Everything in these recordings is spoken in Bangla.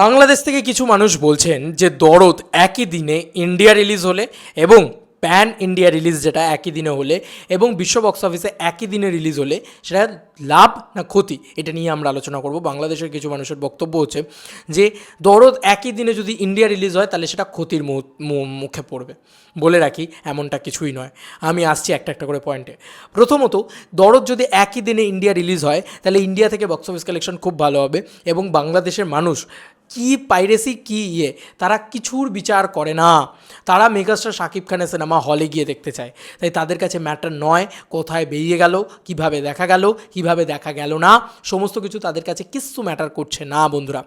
বাংলাদেশ থেকে কিছু মানুষ বলছেন যে দরদ একই দিনে ইন্ডিয়া রিলিজ হলে এবং প্যান ইন্ডিয়া রিলিজ যেটা একই দিনে হলে এবং বিশ্ব বক্স অফিসে একই দিনে রিলিজ হলে সেটা লাভ না ক্ষতি, এটা নিয়ে আমরা আলোচনা করব। বাংলাদেশের কিছু মানুষের বক্তব্য হচ্ছে যে দরদ একই দিনে যদি ইন্ডিয়া রিলিজ হয় তাহলে সেটা ক্ষতির মুখে পড়বে। বলে রাখি এমনটা কিছুই নয়, আমি আসছি একটা একটা করে পয়েন্টে। প্রথমত, দরদ যদি একই দিনে ইন্ডিয়া রিলিজ হয় তাহলে ইন্ডিয়া থেকে বক্স অফিস কালেকশন খুব ভালো হবে এবং বাংলাদেশের মানুষ কি পাইরেসি কি তারা কিছুর বিচার করে না। তারা মেগাস্টার শাকিব খানের সিনেমা হলে গিয়ে দেখতে চায়, তাই তাদের কাছে ম্যাটার নয় কোথায় বেরিয়ে গেল, কিভাবে দেখা গেল, কিভাবে দেখা গেল না, সমস্ত কিছু তাদের কাছে কিচ্ছু ম্যাটার করছে না বন্ধুরা।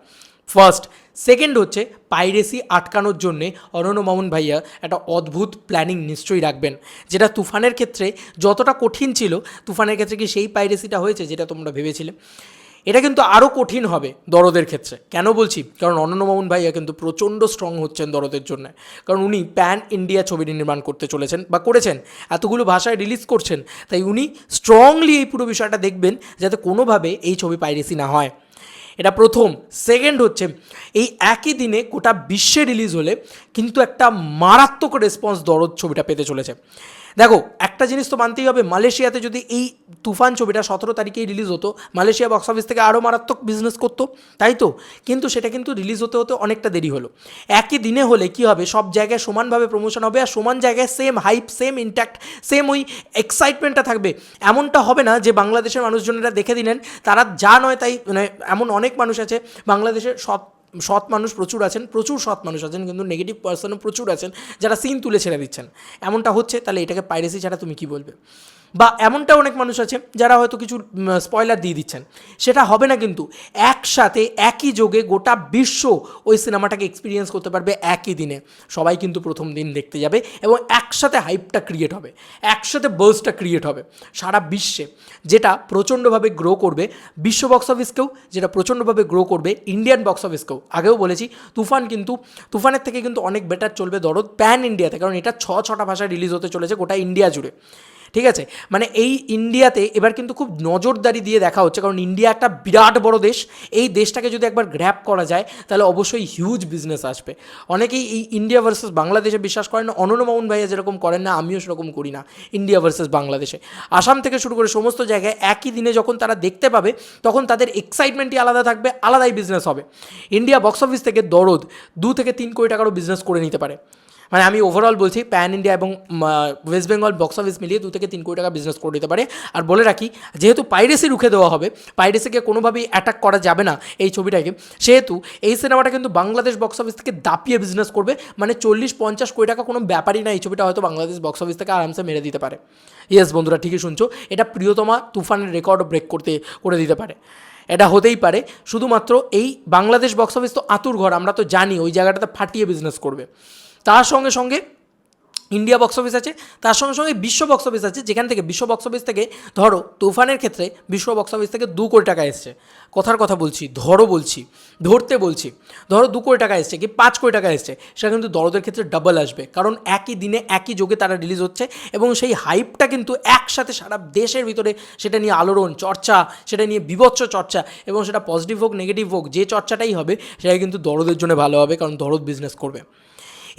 ফার্স্ট। সেকেন্ড হচ্ছে পাইরেসি আটকানোর জন্যে অনন্য মামুন ভাইয়া একটা অদ্ভুত প্ল্যানিং নিশ্চয়ই রাখবেন, যেটা তুফানের ক্ষেত্রে যতটা কঠিন ছিল, তুফানের ক্ষেত্রে কি সেই পাইরেসিটা হয়েছে যেটা তোমরা ভেবেছিলে? এটা কিন্তু আরও কঠিন হবে দরদের ক্ষেত্রে। কেন বলছি? কারণ অনন্য মামুন ভাইয়া কিন্তু প্রচণ্ড স্ট্রং হচ্ছেন দরদের জন্য, কারণ উনি প্যান ইন্ডিয়া ছবি নির্মাণ করতে চলেছেন বা করেছেন, এতগুলো ভাষায় রিলিজ করছেন, তাই উনি স্ট্রংলি এই পুরো বিষয়টা দেখবেন যাতে কোনোভাবে এই ছবি পাইরেসি না হয়। এটা প্রথম। সেকেন্ড হচ্ছে এই একই দিনে গোটা বিশ্বে রিলিজ হলে কিন্তু একটা মারাত্মক রেসপন্স দরদ ছবিটা পেতে চলেছে। দেখো, একটা জিনিস তো মানতেই হবে, মালয়েশিয়াতে যদি এই তুফান ছবিটা 17 তারিখেই রিলিজ হতো, মালয়েশিয়া বক্স অফিস থেকে আরও মারাত্মক বিজনেস করতো, তাই তো? কিন্তু সেটা কিন্তু রিলিজ হতে হতে অনেকটা দেরি হলো। একই দিনে হলে কি হবে, সব জায়গায় সমানভাবে প্রমোশন হবে আর সমান জায়গায় same hype, same intact, same ওই এক্সাইটমেন্টটা থাকবে। এমনটা হবে না যে বাংলাদেশের মানুষজনেরা দেখে দিলেন তারা যা নয় তাই, মানে এমন অনেক মানুষ আছে বাংলাদেশের সৎ মানুষ প্রচুর আছেন, প্রচুর সৎ মানুষ আছেন, কিন্তু নেগেটিভ পার্সনও প্রচুর আছেন যারা সিন তুলে ছেড়ে দিচ্ছেন। এমনটা হচ্ছে, তাহলে এটাকে পাইরেসি ছাড়া তুমি কি বলবে? বা এমনটা অনেক মানুষ আছে যারা হয়তো কিছু স্পয়লার দিয়ে দিচ্ছেন, সেটা হবে না। কিন্তু একসাথে একই যোগে গোটা বিশ্ব ওই সিনেমাটাকে এক্সপিরিয়েন্স করতে পারবে একই দিনে। সবাই কিন্তু প্রথম দিন দেখতে যাবে এবং একসাথে হাইপটা ক্রিয়েট হবে, একসাথে বার্স্টটা ক্রিয়েট হবে সারা বিশ্বে, যেটা প্রচণ্ডভাবে গ্রো করবে বিশ্ব বক্স অফিসকেও, যেটা প্রচণ্ডভাবে গ্রো করবে ইন্ডিয়ান বক্স অফিসকেও। আগেও বলেছি তুফানের থেকে কিন্তু অনেক বেটার চলবে দরদ প্যান ইন্ডিয়াতে, কারণ এটা 6টা ভাষায় রিলিজ হতে চলেছে গোটা ইন্ডিয়া জুড়ে। ঠিক আছে, মানে এই ইন্ডিয়াতে এবার কিন্তু খুব নজরদারি দিয়ে দেখা হচ্ছে, কারণ ইন্ডিয়া একটা বিরাট বড় দেশ। এই দেশটাকে যদি একবার গ্র্যাব করা যায় তাহলে অবশ্যই হিউজ বিজনেস আসবে। অনেকেই এই ইন্ডিয়া ভার্সেস বাংলাদেশে বিশ্বাস করেন না, অনন্য মামুন ভাইয়া যেরকম করেন না, আমিও সেরকম করি না। ইন্ডিয়া ভার্সেস বাংলাদেশে আসাম থেকে শুরু করে সমস্ত জায়গায় একই দিনে যখন তারা দেখতে পাবে তখন তাদের এক্সাইটমেন্টই আলাদা থাকবে, আলাদাই বিজনেস হবে। ইন্ডিয়া বক্স অফিস থেকে দরদ 2 থেকে 3 কোটি টাকারও বিজনেস করে নিতে পারে। মানে আমি ওভারঅল বলছি, প্যান ইন্ডিয়া এবং ওয়েস্ট বেঙ্গল বক্স অফিস মিলিয়ে 2 থেকে 3 কোটি টাকা বিজনেস করে দিতে পারে। আর বলে রাখি, যেহেতু পাইরেসি রুখে দেওয়া হবে, পাইরেসিকে কোনোভাবেই অ্যাটাক করা যাবে না এই ছবিটাকে, সেহেতু এই সিনেমাটা কিন্তু বাংলাদেশ বক্স অফিস থেকে দাপিয়ে বিজনেস করবে। মানে 40-50 কোটি টাকা কোনো ব্যাপারই না, এই ছবিটা হয়তো বাংলাদেশ বক্স অফিস থেকে আরামসে মেরে দিতে পারে। ইয়েস বন্ধুরা, ঠিকই শুনছো, এটা প্রিয়তমা তুফানের রেকর্ডও ব্রেক করে দিতে পারে। এটা হতেই পারে, শুধুমাত্র এই বাংলাদেশ বক্স অফিস তো আতুর ঘর, আমরা তো জানি ওই জায়গাটাতে ফাটিয়ে বিজনেস করবে। তার সঙ্গে সঙ্গে ইন্ডিয়া বক্স অফিস আছে, তার সঙ্গে সঙ্গে বিশ্ব বক্স অফিস আছে, যেখান থেকে বিশ্ব বক্স অফিস থেকে ধরো তুফানের ক্ষেত্রে বিশ্ব বক্স অফিস থেকে 2 কোটি টাকা এসছে, কথার কথা বলছি, ধরতে বলছি, ধরো 2 কোটি টাকা এসছে কি 5 কোটি টাকা এসছে, সেটা কিন্তু দরদের ক্ষেত্রে ডাবল আসবে, কারণ একই দিনে একই যোগে তারা রিলিজ হচ্ছে এবং সেই হাইপটা কিন্তু একসাথে সারা দেশের ভিতরে সেটা নিয়ে আলোড়ন চর্চা, সেটা নিয়ে বিভৎস চর্চা, এবং সেটা পজিটিভ হোক নেগেটিভ হোক, যে চর্চাটাই হবে সেটা কিন্তু দরদের জন্য ভালো হবে, কারণ দরদ বিজনেস করবে।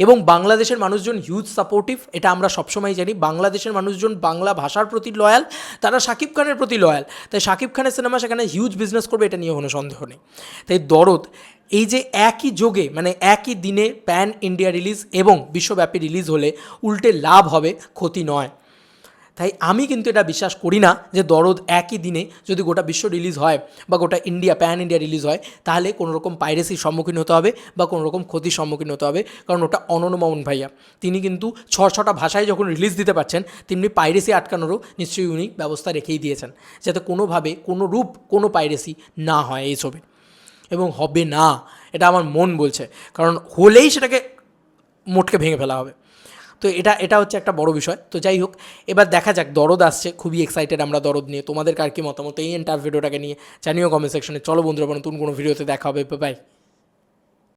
এবং বাংলাদেশের মানুষজন হিউজ সাপোর্টিভ, এটা আমরা সবসময় জানি। বাংলাদেশের মানুষজন বাংলা ভাষার প্রতি লয়াল, তারা শাকিব খানের প্রতি লয়াল, তাই শাকিব খানের সিনেমা সেখানে হিউজ বিজনেস করবে, এটা নিয়ে কোনো সন্দেহ নেই। তাই দরদ এই যে একই যোগে, মানে একই দিনে প্যান ইন্ডিয়া রিলিজ এবং বিশ্বব্যাপী রিলিজ হলে উল্টে লাভ হবে, ক্ষতি নয়। তাই আমি কিন্তু এটা বিশ্বাস করি না যে দরদ একই দিনে যদি গোটা বিশ্ব রিলিজ হয় বা গোটা ইন্ডিয়া প্যান ইন্ডিয়া রিলিজ হয় তাহলে কোনো রকম পাইরেসির সম্মুখীন হতে হবে বা কোনো রকম ক্ষতির সম্মুখীন হতে হবে, কারণ ওটা অনন্য মামুন ভাইয়া, তিনি কিন্তু 6টা ভাষায় যখন রিলিজ দিতে পারছেন তেমনি পাইরেসি আটকানোরও নিশ্চয়ই উনি ব্যবস্থা রেখেই দিয়েছেন, যাতে কোনোভাবে কোনো পাইরেসি না হয় এই ছবির, এবং হবে না, এটা আমার মন বলছে, কারণ হলেই সেটাকে মোটকে ভেঙে ফেলা হবে। তো এটা হচ্ছে একটা বড় বিষয়। তো যাই হোক, এবার দেখা যাক, দরদ আসছে, খুবই এক্সাইটেড আমরা দরদ নিয়ে। তোমাদের কার কি মতামত এই এন্টার ভিডিওটাকে নিয়ে জানিও কমেন্ট সেকশনে। চলো বন্ধুরা, নতুন কোনো ভিডিওতে দেখা হবে, বাই।